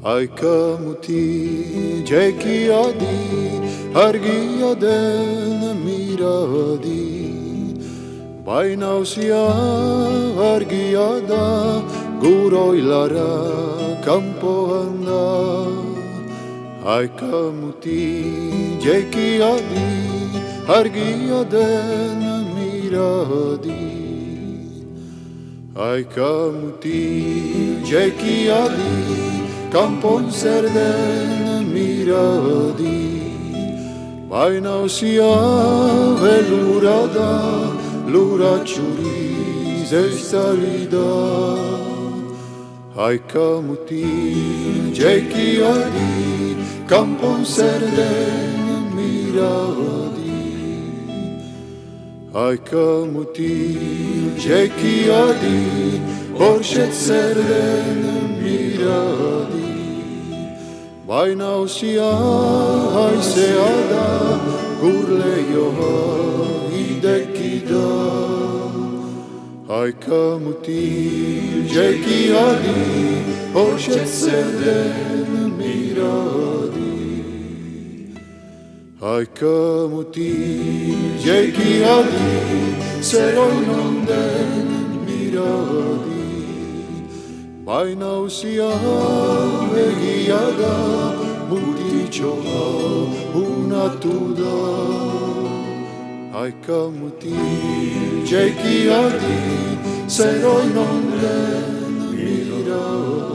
Haika muti jeki adi argia den miradi Baina usia argia da guroilara kampoan da Haika muti jeki adi argia den miradi Haika muti jeki adi Kampon zerden miradi Baina usia belura da Lura txuriz ezari da Haika mutil jeki adi Kampon zerden miradi Haika mutil jeki adi Horxet zerden miradi Baina usia haizea da, gurleioa ideki da. Haika mutil jeki adi, horxet zerden miradi. Haika mutil jeki adi, zeroin onden miradi. Baina usia egia da, mutitxoa unatu da. Haika mutil jeki adi, zeroin onden miradi.